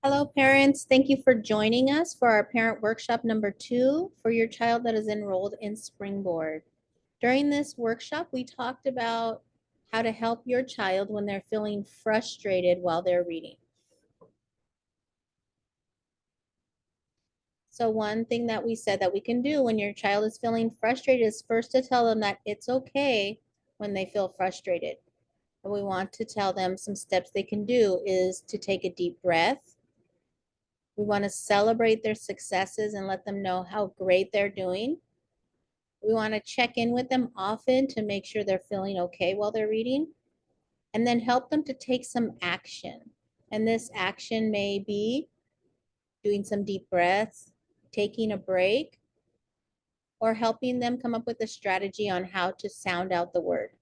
Hello, parents. Thank you for joining us for our parent workshop number 2 for your child that is enrolled in Springboard. During this workshop, we talked about how to help your child when they're feeling frustrated while they're reading. So one thing that we said that we can do when your child is feeling frustrated is first to tell them that it's okay when they feel frustrated. And we want to tell them some steps they can do is to take a deep breath. We want to celebrate their successes and let them know how great they're doing. We want to check in with them often to make sure they're feeling okay while they're reading, and then help them to take some action. And this action may be doing some deep breaths, taking a break, or helping them come up with a strategy on how to sound out the word.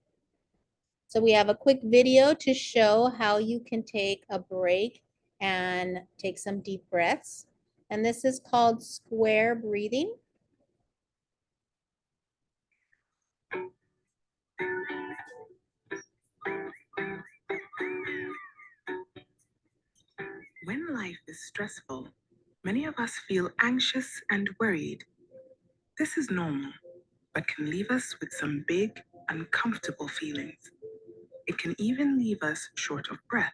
So we have a quick video to show how you can take a break and take some deep breaths. And this is called square breathing. When life is stressful, many of us feel anxious and worried. This is normal, but can leave us with some big, uncomfortable feelings. It can even leave us short of breath.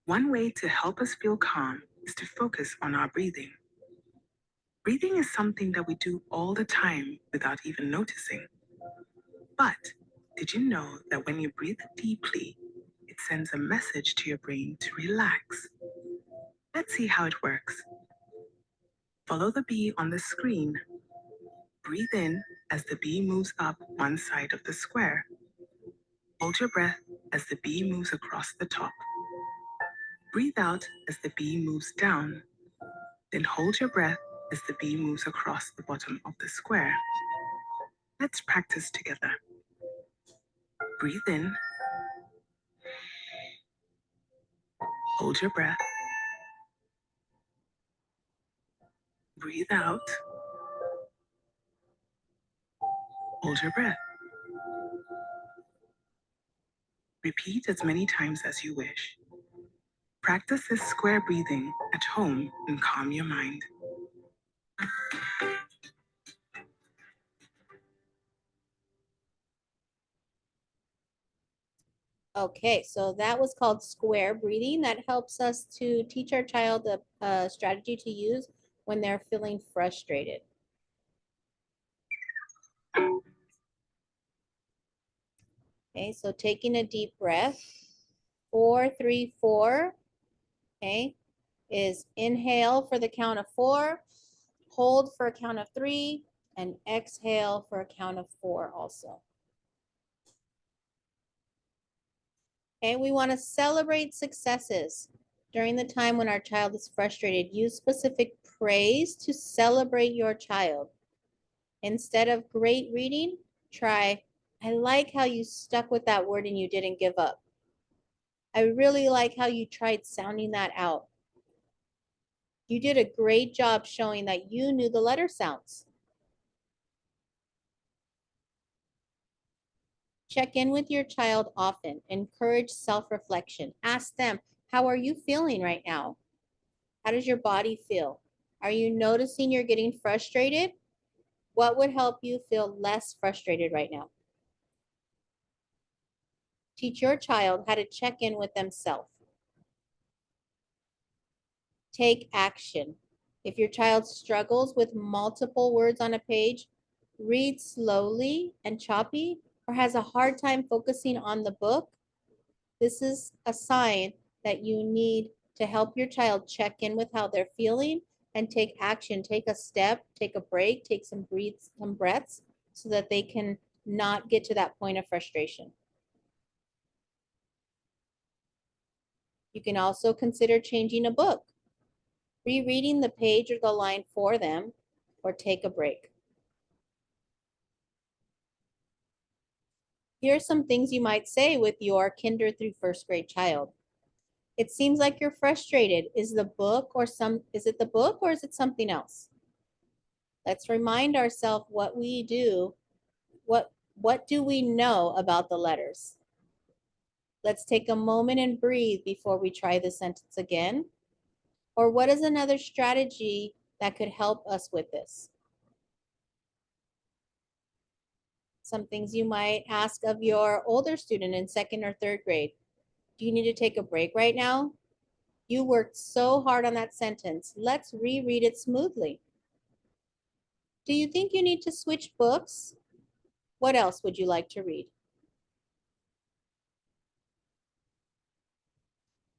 One way to help us feel calm is to focus on our breathing. Breathing is something that we do all the time without even noticing. But did you know that when you breathe deeply, it sends a message to your brain to relax? Let's see how it works. Follow the bee on the screen. Breathe in as the bee moves up one side of the square. Hold your breath as the bee moves across the top. Breathe out as the bee moves down. Then hold your breath as the bee moves across the bottom of the square. Let's practice together. Breathe in. Hold your breath. Breathe out. Hold your breath. Repeat as many times as you wish. Practice this square breathing at home and calm your mind. Okay, so that was called square breathing. That helps us to teach our child a strategy to use when they're feeling frustrated. Okay, so taking a deep breath, 4, 3, 4, okay, is inhale for the count of 4, hold for a count of 3, and exhale for a count of 4 also. Okay, we want to celebrate successes. During the time when our child is frustrated, use specific praise to celebrate your child. Instead of great reading, try, I like how you stuck with that word and you didn't give up. I really like how you tried sounding that out. You did a great job showing that you knew the letter sounds. Check in with your child often. Encourage self-reflection. Ask them, how are you feeling right now? How does your body feel? Are you noticing you're getting frustrated? What would help you feel less frustrated right now? Teach your child how to check in with themselves. Take action. If your child struggles with multiple words on a page, reads slowly and choppy, or has a hard time focusing on the book, this is a sign that you need to help your child check in with how they're feeling and take action. Take a step, take a break, take some breaths so that they can not get to that point of frustration. You can also consider changing a book, rereading the page or the line for them, or take a break. Here are some things you might say with your kinder through first grade child. It seems like you're frustrated. Is it the book or is it something else? Let's remind ourselves what we do. What do we know about the letters? Let's take a moment and breathe before we try the sentence again. Or what is another strategy that could help us with this? Some things you might ask of your older student in second or third grade. Do you need to take a break right now? You worked so hard on that sentence. Let's reread it smoothly. Do you think you need to switch books? What else would you like to read?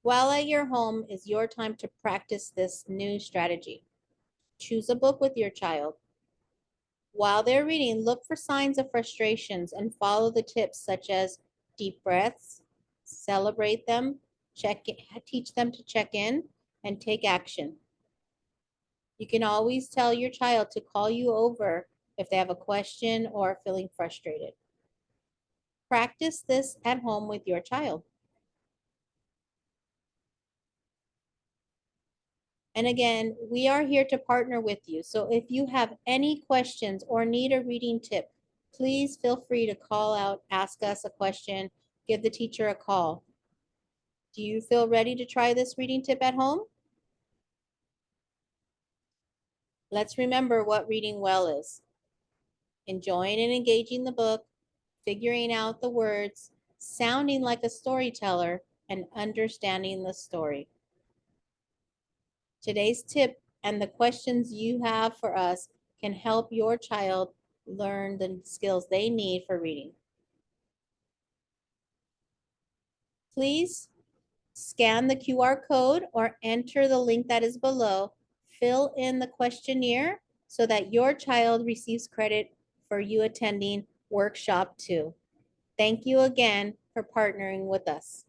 While at your home is your time to practice this new strategy. Choose a book with your child. While they're reading, look for signs of frustrations and follow the tips such as deep breaths, celebrate them, teach them to check in, and take action. You can always tell your child to call you over if they have a question or are feeling frustrated. Practice this at home with your child. And again, we are here to partner with you. So if you have any questions or need a reading tip, please feel free to call out, ask us a question, give the teacher a call. Do you feel ready to try this reading tip at home? Let's remember what reading well is. Enjoying and engaging the book, figuring out the words, sounding like a storyteller, and understanding the story. Today's tip and the questions you have for us can help your child learn the skills they need for reading. Please scan the QR code or enter the link that is below. Fill in the questionnaire so that your child receives credit for you attending workshop 2. Thank you again for partnering with us.